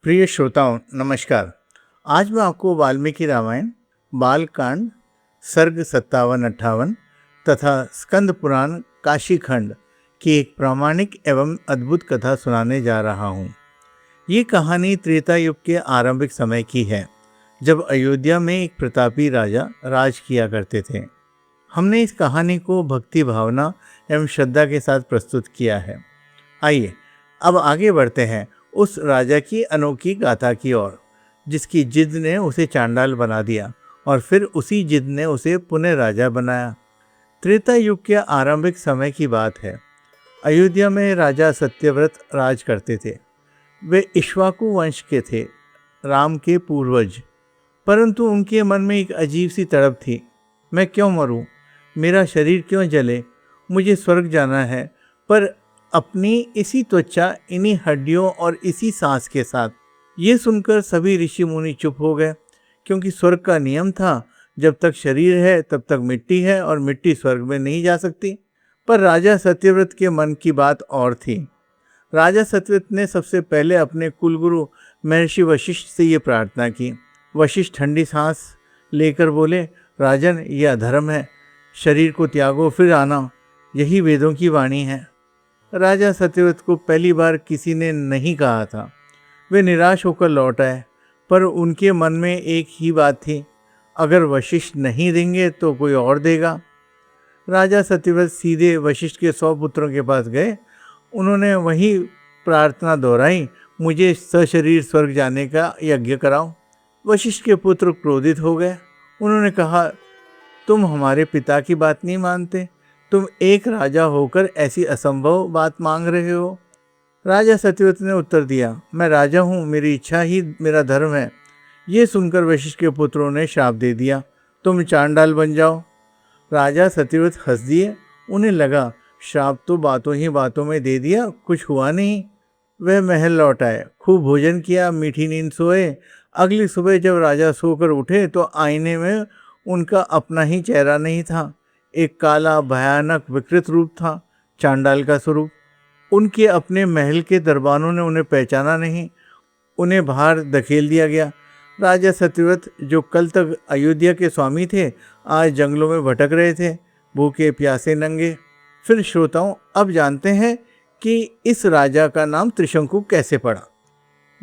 प्रिय श्रोताओं नमस्कार। आज मैं आपको वाल्मीकि रामायण बालकांड सर्ग 57-58 तथा स्कंद पुराण काशी खंड की एक प्रामाणिक एवं अद्भुत कथा सुनाने जा रहा हूँ। ये कहानी त्रेता युग के आरंभिक समय की है, जब अयोध्या में एक प्रतापी राजा राज किया करते थे। हमने इस कहानी को भक्ति भावना एवं श्रद्धा के साथ प्रस्तुत किया है। आइए अब आगे बढ़ते हैं उस राजा की अनोखी गाथा की ओर, जिसकी जिद ने उसे चांडाल बना दिया और फिर उसी जिद ने उसे पुनः राजा बनाया। त्रेता युग के आरंभिक समय की बात है। अयोध्या में राजा सत्यव्रत राज करते थे। वे इक्ष्वाकु वंश के थे, राम के पूर्वज। परंतु उनके मन में एक अजीब सी तड़प थी। मैं क्यों मरूं? मेरा शरीर क्यों जले? मुझे स्वर्ग जाना है, पर अपनी इसी त्वचा, इन्हीं हड्डियों और इसी सांस के साथ। ये सुनकर सभी ऋषि मुनि चुप हो गए, क्योंकि स्वर्ग का नियम था, जब तक शरीर है तब तक मिट्टी है और मिट्टी स्वर्ग में नहीं जा सकती। पर राजा सत्यव्रत के मन की बात और थी। राजा सत्यव्रत ने सबसे पहले अपने कुलगुरु महर्षि वशिष्ठ से ये प्रार्थना की। वशिष्ठ ठंडी सांस लेकर बोले, राजन, यह अधर्म है। शरीर को त्यागो, फिर आना। यही वेदों की वाणी है। राजा सत्यव्रत को पहली बार किसी ने नहीं कहा था। वे निराश होकर लौट आए, पर उनके मन में एक ही बात थी, अगर वशिष्ठ नहीं देंगे तो कोई और देगा। राजा सत्यव्रत सीधे वशिष्ठ के 100 पुत्रों के पास गए। उन्होंने वही प्रार्थना दोहराई, मुझे सशरीर स्वर्ग जाने का यज्ञ कराओ। वशिष्ठ के पुत्र क्रोधित हो गए। उन्होंने कहा, तुम हमारे पिता की बात नहीं मानते। तुम एक राजा होकर ऐसी असंभव बात मांग रहे हो। राजा सत्यव्रत ने उत्तर दिया, मैं राजा हूँ, मेरी इच्छा ही मेरा धर्म है। ये सुनकर वशिष्ठ के पुत्रों ने श्राप दे दिया, तुम चांडाल बन जाओ। राजा सत्यव्रत हंस दिए। उन्हें लगा, श्राप तो बातों ही बातों में दे दिया, कुछ हुआ नहीं। वह महल लौट आए, खूब भोजन किया, मीठी नींद सोए। अगली सुबह जब राजा सोकर उठे तो आईने में उनका अपना ही चेहरा नहीं था। एक काला भयानक विकृत रूप था, चांडाल का स्वरूप। उनके अपने महल के दरबारों ने उन्हें पहचाना नहीं। उन्हें बाहर धकेल दिया गया। राजा सत्यव्रत, जो कल तक अयोध्या के स्वामी थे, आज जंगलों में भटक रहे थे, भूखे प्यासे नंगे। फिर श्रोताओं, अब जानते हैं कि इस राजा का नाम त्रिशंकु कैसे पड़ा।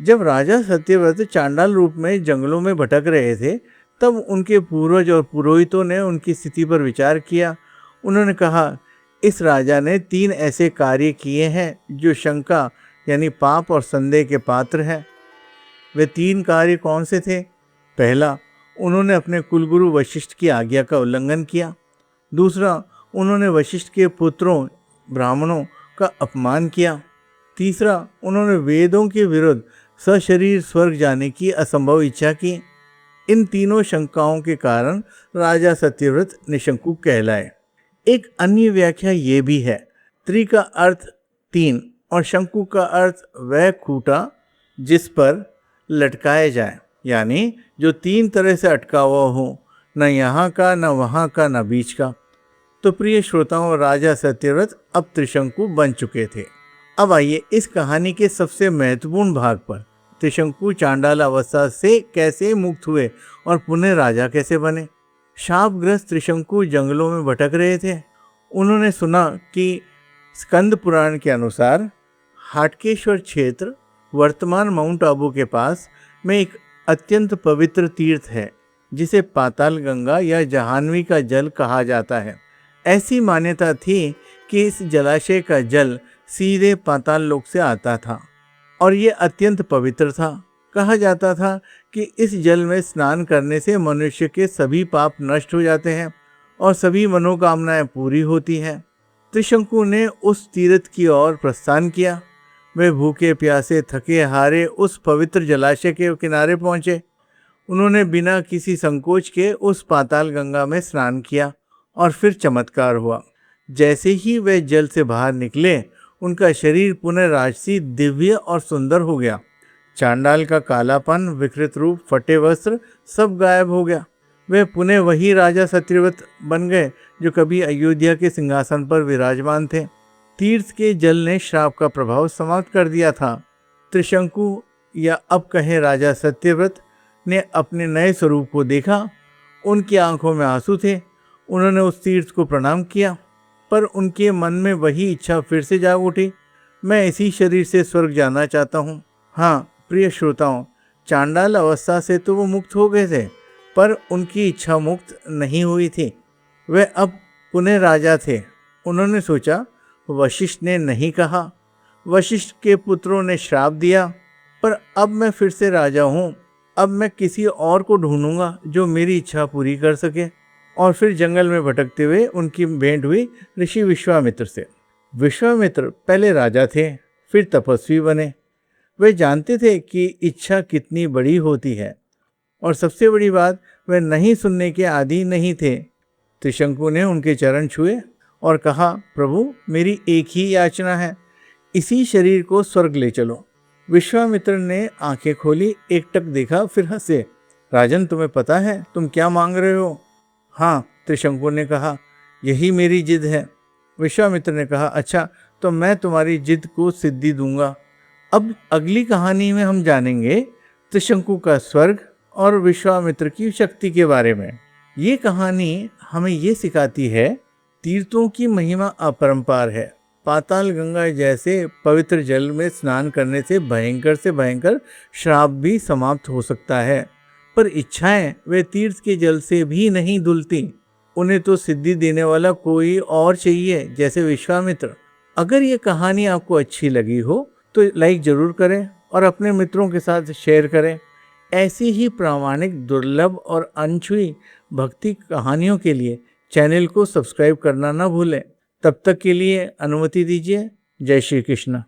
जब राजा सत्यव्रत चांडाल रूप में जंगलों में भटक रहे थे, तब उनके पूर्वज और पुरोहितों ने उनकी स्थिति पर विचार किया। उन्होंने कहा, इस राजा ने 3 ऐसे कार्य किए हैं जो शंका यानी पाप और संदेह के पात्र हैं। वे 3 कार्य कौन से थे? पहला, उन्होंने अपने कुलगुरु वशिष्ठ की आज्ञा का उल्लंघन किया। दूसरा, उन्होंने वशिष्ठ के पुत्रों ब्राह्मणों का अपमान किया। तीसरा, उन्होंने वेदों के विरुद्ध सशरीर स्वर्ग जाने की असंभव इच्छा की। इन तीनों शंकाओं के कारण राजा सत्यव्रत निशंकु कहलाए। एक अन्य व्याख्या ये भी है, त्रि का अर्थ 3 और शंकु का अर्थ वह खूंटा जिस पर लटकाए जाए, यानी जो 3 तरह से अटका हुआ हो, न यहाँ का, न वहाँ का, न बीच का। तो प्रिय श्रोताओं, राजा सत्यव्रत अब त्रिशंकु बन चुके थे। अब आइए इस कहानी के सबसे महत्वपूर्ण भाग पर। त्रिशंकु चांडाल अवस्था से कैसे मुक्त हुए और पुनः राजा कैसे बने। शापग्रस्त त्रिशंकु जंगलों में भटक रहे थे। उन्होंने सुना कि स्कंद पुराण के अनुसार हाटकेश्वर क्षेत्र, वर्तमान माउंट आबू के पास में एक अत्यंत पवित्र तीर्थ है, जिसे पाताल गंगा या जहानवी का जल कहा जाता है। ऐसी मान्यता थी कि इस जलाशय का जल सीधे पाताल लोक से आता था और ये अत्यंत पवित्र था। कहा जाता था कि इस जल में स्नान करने से मनुष्य के सभी पाप नष्ट हो जाते हैं और सभी मनोकामनाएं पूरी होती हैं। त्रिशंकु ने उस तीर्थ की ओर प्रस्थान किया। वे भूखे प्यासे थके हारे उस पवित्र जलाशय के किनारे पहुंचे। उन्होंने बिना किसी संकोच के उस पाताल गंगा में स्नान किया और फिर चमत्कार हुआ। जैसे ही वे जल से बाहर निकले, उनका शरीर पुनः राजसी, दिव्य और सुंदर हो गया। चांडाल का कालापन, विकृत रूप, फटे वस्त्र सब गायब हो गया। वे पुनः वही राजा सत्यव्रत बन गए जो कभी अयोध्या के सिंहासन पर विराजमान थे। तीर्थ के जल ने श्राप का प्रभाव समाप्त कर दिया था। त्रिशंकु या अब कहें राजा सत्यव्रत ने अपने नए स्वरूप को देखा। उनकी आंखों में आंसू थे। उन्होंने उस तीर्थ को प्रणाम किया, पर उनके मन में वही इच्छा फिर से जाग उठी, मैं इसी शरीर से स्वर्ग जाना चाहता हूँ। हाँ प्रिय श्रोताओं, चांडाल अवस्था से तो वो मुक्त हो गए थे, पर उनकी इच्छा मुक्त नहीं हुई थी। वे अब पुनः राजा थे। उन्होंने सोचा, वशिष्ठ ने नहीं कहा, वशिष्ठ के पुत्रों ने श्राप दिया, पर अब मैं फिर से राजा हूँ। अब मैं किसी और को ढूंढूंगा जो मेरी इच्छा पूरी कर सके। और फिर जंगल में भटकते हुए उनकी भेंट हुई ऋषि विश्वामित्र से। विश्वामित्र पहले राजा थे, फिर तपस्वी बने। वे जानते थे कि इच्छा कितनी बड़ी होती है, और सबसे बड़ी बात, वे नहीं सुनने के आदी नहीं थे। त्रिशंकु ने उनके चरण छुए और कहा, प्रभु मेरी एक ही याचना है, इसी शरीर को स्वर्ग ले चलो। विश्वामित्र ने आंखें खोली, एकटक देखा, फिर हंसे। राजन, तुम्हें पता है तुम क्या मांग रहे हो? हाँ, त्रिशंकु ने कहा, यही मेरी जिद है। विश्वामित्र ने कहा, अच्छा तो मैं तुम्हारी जिद को सिद्धि दूंगा। अब अगली कहानी में हम जानेंगे त्रिशंकु का स्वर्ग और विश्वामित्र की शक्ति के बारे में। ये कहानी हमें ये सिखाती है, तीर्थों की महिमा अपरंपार है। पाताल गंगा जैसे पवित्र जल में स्नान करने से भयंकर श्राप भी समाप्त हो सकता है, पर इच्छाएं वे तीर्थ के जल से भी नहीं धुलती। उन्हें तो सिद्धि देने वाला कोई और चाहिए, जैसे विश्वामित्र। अगर ये कहानी आपको अच्छी लगी हो तो लाइक जरूर करें और अपने मित्रों के साथ शेयर करें। ऐसी ही प्रामाणिक, दुर्लभ और अनछुई भक्ति कहानियों के लिए चैनल को सब्सक्राइब करना ना भूलें। तब तक के लिए अनुमति दीजिए। जय श्री कृष्ण।